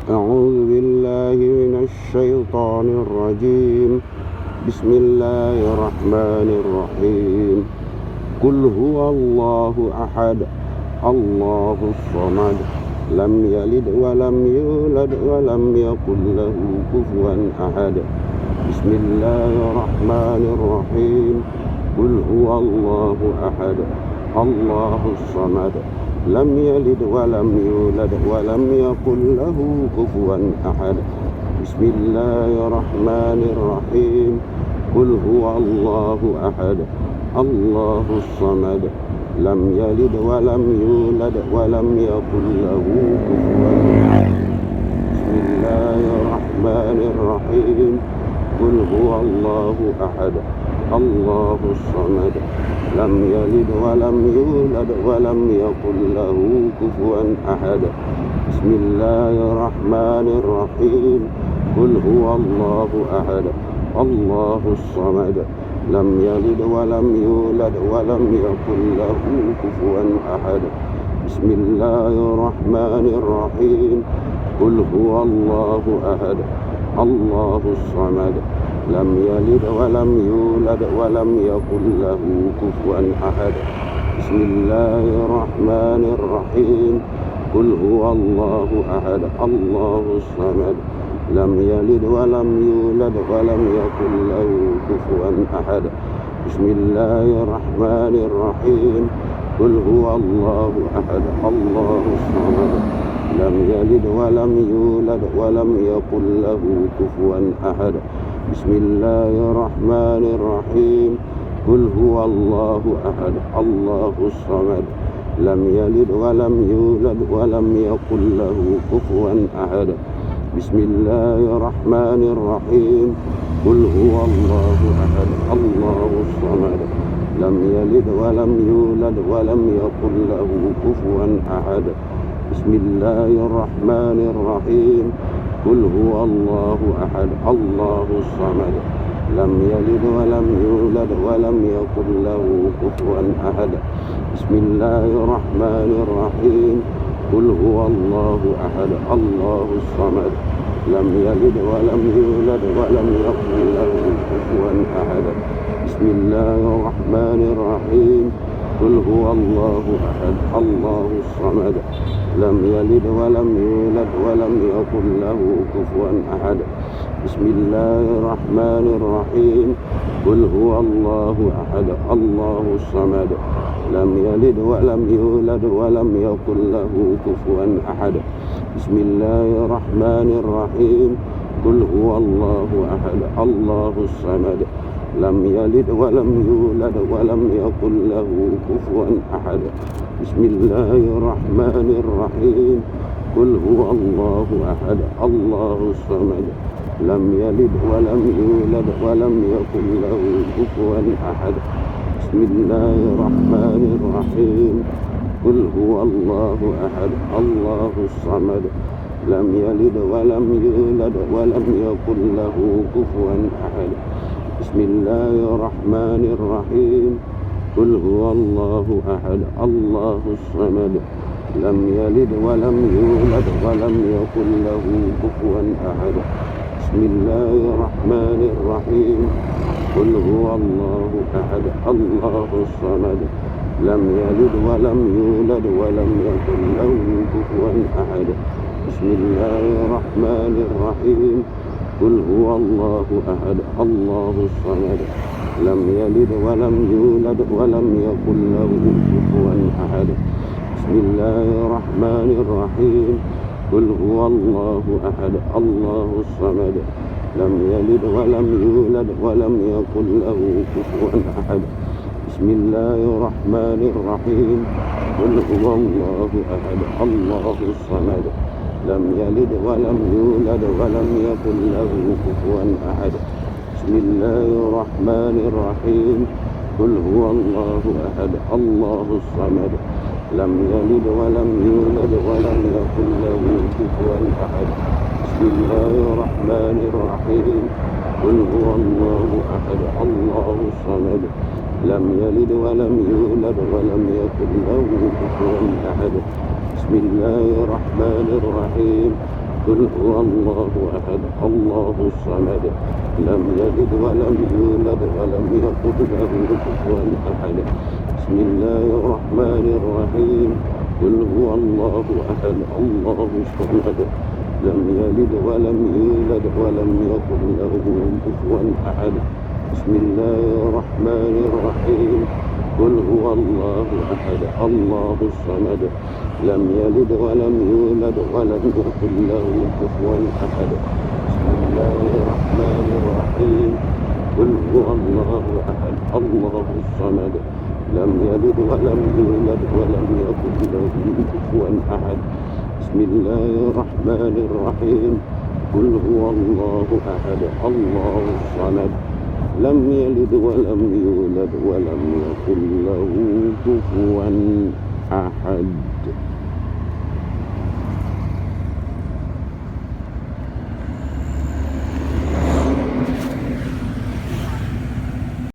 أعوذ بالله من الشيطان الرجيم. بسم الله الرحمن الرحيم. قل هو الله أحد الله الصمد لم يلد ولم يولد ولم يكن له كفوا أحد. بسم الله الرحمن الرحيم. قل هو الله أحد الله الصمد لم يلد ولم يولد ولم يكن له كفوا أحد. بسم الله الرحمن الرحيم. قل هو الله أحد الله الصمد لم يلد ولم يولد ولم يكن له كفوا أحد. بسم الله الرحمن الرحيم. قل هو الله أحد الله الصمد لم يلد ولم يولد ولم يكن له كفوا أحد. بسم الله الرحمن الرحيم. قل هو الله أحد الله الصمد لم يلد ولم يولد ولم يكن له كفوا أحد. بسم الله الرحمن الرحيم. قل هو الله أحد الله الصمد لم يلد ولم يولد ولم يكن له كفوا أحد. بسم الله الرحمن الرحيم. قل هو الله أحد الله الصمد لم يلد ولم يولد ولم يكن له كفوا أحد. بسم الله الرحمن الرحيم. قل هو الله أحد الله الصمد لم يلد ولم يولد ولم يكن له كفوا أحد. بسم الله الرحمن الرحيم. قل هو الله أحد الله الصمد لم يلد ولم يولد ولم يكن له كفوا أحد. بسم الله الرحمن الرحيم. قل هو الله أحد الله الصمد لم يلد ولم يولد ولم يكن له كفوا أحد. بسم الله الرحمن الرحيم. قل هو الله أحد الله الصمد لم يلد ولم يولد ولم يكن له كفوا أحد. بسم الله الرحمن الرحيم. قل هو الله أحد الله الصمد لم يلد ولم يولد ولم يكن له كفوا أحد. بسم الله الرحمن الرحيم. قل هو الله أحد الله الصمد لم يلد ولم يولد ولم يكن له كفوا أحد. بسم الله الرحمن الرحيم. قل هو الله أحد الله الصمد لم يلد ولم يولد ولم يكن له كفوا أحد. بسم الله الرحمن الرحيم. قل هو الله أحد الله الصمد لم يلد ولم يولد ولم يكن له كفوا أحد. بسم الله الرحمن الرحيم. قل هو الله أحد الله الصمد لم يلد ولم يولد ولم يكن له كفوا أحد. بسم الله الرحمن الرحيم. قل هو الله أحد الله الصمد لم يلد ولم يولد ولم يكن له كفوا أحد. بسم الله الرحمن الرحيم. قل هو الله أحد الله الصمد لم يلد ولم يولد ولم يكن له كفوا أحد. بسم الله الرحمن الرحيم. قل هو الله أحد الله الصمد لم يلد ولم يولد ولم يكن له كفوا أحد. بسم الله الرحمن الرحيم. قل هو الله أحد الله الصمد لم يلد ولم يولد ولم يكن له كفوا أحد. بسم الله الرحمن الرحيم. قل هو الله أحد الله الصمد لم يلد ولم يولد ولم يكن له كفوا أحد. بسم الله الرحمن الرحيم. قل هو الله أحد الله الصمد لم يلد ولم يولد ولم يكن له كفوا أحد. بسم الله الرحمن الرحيم. قل هو الله أحد الله الصمد لم يلد ولم يولد ولم يكن له كفوا أحد. بسم الله الرحمن الرحيم. قل هو الله أحد الله الصمد لم يلد ولم يولد ولم يكن له كفوا أحد. بسم الله الرحمن الرحيم. قل هو الله أحد الله الصمد لم يلد ولم يولد ولم يكن له كفوا أحد بسم الله الرحمن الرحيم قل هو الله أحد الله الصمد لم يلد ولم يولد ولم يكن له كفوا أحد بسم الله الرحمن الرحيم قل هو الله أحد الله الصمد لم يلد ولم يولد ولم يكن له كفوا أحد بسم الله الرحمن الرحيم قل هو الله أحد الله الصمد لم يلد ولم يولد ولم يكن له كفوا أحد بسم الله الرحمن الرحيم قل هو الله أحد الله الصمد لم يلد ولم يولد ولم يكن له كفوا أحد